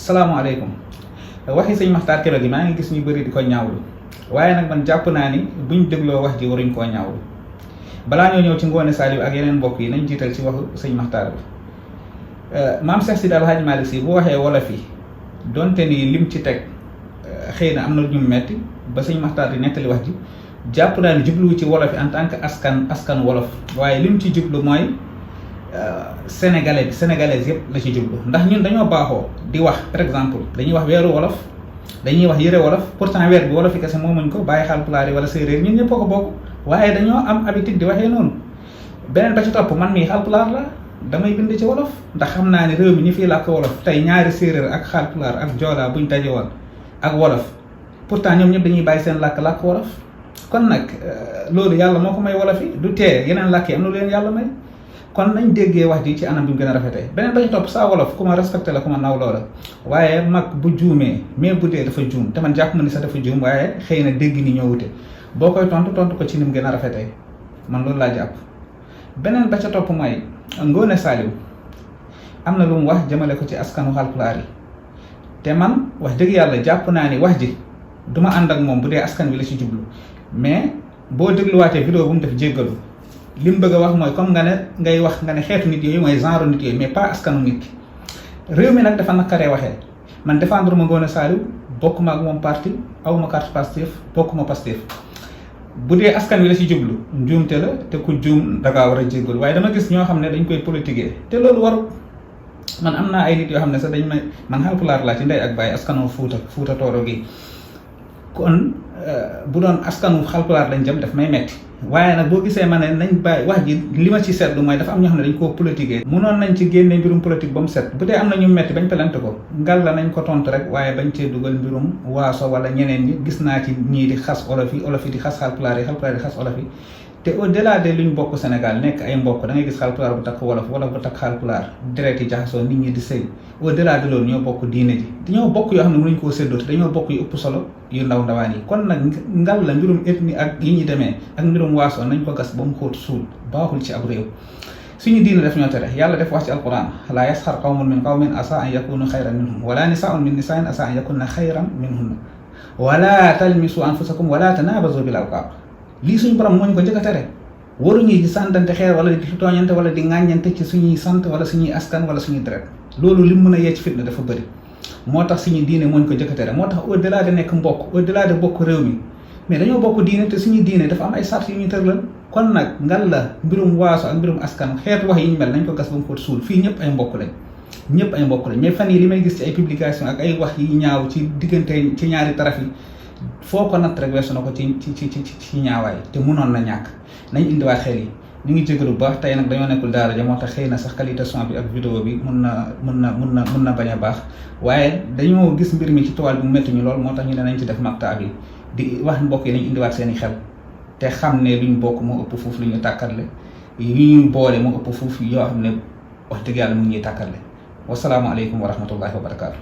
salaamaaleykum waxi sëñ Makhtar Kébé gi maa ngi gis ñu bëri di ko ñaawlu waaye nag man jàpp naa ni buñ dégloo wax ji waruñ koo ñaawlu balaa ñoo ñëw ci Ngoné Saliou ak yeneen mbokk yi nañ jiital ci waxu sëñ Makhtar bi maam Cheikh Sidi El Hadji Malick Sy bu waxee wolof yi donte ni lim ci teg xëy na am na lu ñu metti ba sëñ Makhtar di nettali wax ji jàpp naa ni jubluwu ci wolof yi en tant que askan wolof waaye lim ci jublu mooy sénégalais yëpp la ci jublu ndax ñun dañoo baaxoo di wax par exemple dañuy wax weeru wolof dañuy wax yëre wolof pourtant weer bi wolof yi kese moomuñ ko bàyyi Haalpulaar yi wala séeréer ñun ñëpp ko bokk waaye dañoo am habitude di waxee noonu beneen ba ci topp man mii Haalpulaar la damay bind ci wolof ndax xam naa ne réew mi ñi fii làkk wolof tey ñaari séeréer ak Haalpulaar ak joolaa buñ daje woon ak wolof pourtant ñoom ñëpp dañuy bàyyi seen làkk wolof kon nag loolu yàlla moo ko may wolof yi du tee yeneen làkk yi am na lu leen yàlla may kon nañ déggee wax ji ci anam bi mu gën a rafetee beneen ba ci topp saa wolof ku ma respecté la ku ma nawloo la waaye mag bu juumee mais bu dee dafa juum te man jàpp ma ni sax dafa juum waaye xëy na dégg ni ñoo wute boo koy tontu ko ci ni mu gën a rafetee man loolu laa jàpp. beneen ba ca topp mooy Ngoné Saliou am na lu mu wax jëmale ko ci askanu Haalpulaar yi te man wax dëgg yàlla jàpp naa ni wax ji duma ànd ak moom bu dee askan wi la ci jublu mais boo dégluwaatee vidéo bu mu def jéggalu li mu bëgg a wax mooy comme nga ne ngay wax nga ne xeetu nit yooyu mooy genre nit yooyu mais pas askanu nit ki réew mi nag dafa naqaree waxee man défendre ma Ngoné Saliou bokkuma ak moom parti awma carte Pastef bokkuma Pastef bu dee askan wi la ci jublu njuumte la te ku juum dangaa war a jéggalu waaye dama gis ñoo xam ne dañ koy politiquer te loolu waru man am naa ay nit yoo xam ne sax dañ may man Haalpulaar laa ci ndey ak bàyyi askanu Fuuta Tooro gi kon bu doon askanu Haalpulaar lañ jëm daf may metti waaye nag boo gisee ma ne nañ bàyyi wax ji li ma ci seetlu mooy dafa am ñoo xam ne dañ koo politiquer munoon nañ ci génne mbirum politique ba mu set bu dee am na ñu metti bañ pelante ko ngal la nañ ko tontu rek waaye bañ cee dugal mbirum waaso wala ñeneen ñi gis naa ci ñii di xas olof yi di xas Haalpulaar yi Haalpulaar yi di xas olof yi te au delà de luñ bokk Sénégal nekk ay mbokk da ngay gis Haalpulaar bu takk wolof bu takk Haalpulaar deret yi jaxasoo nit ñi di sëy au delà de loolu ñoo bokk diine ji dañoo bokk yoo xam ne mënuñ koo séddoo te dañoo bokk yu ëpp solo yu ndaw ndawaan yi kon nag ngal la mbirum ethnie ak yi ñuy demee ak mbirum waaso nañ ko gas ba mu xóot suul baaxul ci ab réew suñu diine def ñoo tere yàlla def wax ci alquran laa yasxar qawmun min qawmin asa an yakunu xayran minhum wala nisaun min nisaain asa an yakunna xayran minhunna wala talmisu anfusakum wala tanabazu bil alqab lii suñu borom moo ñu ko njëkk a tere waruñuy di santante xeer wala di tooñante wala di ŋàññante ci suñuy sant wala suñuy askan wala suñuy deret loolu li mu mën a yee ci fitna dafa bëri moo tax suñu diine moo ñu ko njëkk a tere moo tax au delà de nekk mbokk au delà de bokk réew mi mais dañoo bokk diine te suñu diine dafa am ay sart yu ñu tërlal kon nag ngal la mbirum waaso ak mbirum askan xeetu wax yi ñu mel nañ ko gas ba mu ko suul fii ñëpp ay mbokk lañ mais fan yi li may gis ci ay publication ak ay wax yi ñaaw ci diggante ci ñaari taraf yi foo ko natt rek weesu na ko ci ñaawaay te munoon na ñàkk nañ indiwaat xel yi ñu ngi jégalu bu baax tey nag dañoo nekkul daara ja moo tax xëy na sax qualité son bi ak vidéo bi mun na bañ a baax waaye dañoo gis mbir mi ci toile bi mu métti ñu lool moo tax ñu ne nañ ci def makta bi di wax mbokk yi nañ indiwaat seen i xel te xam ne luñ bokk moo ëpp foofu lu ñu tàkkarle yi ñu boole moo ëpp foofu yoo xam ne wax dëgg yàlla mu ngi ñuy tàkkarle wasalaamualeykum wa rahmatullahi wa barakaatu.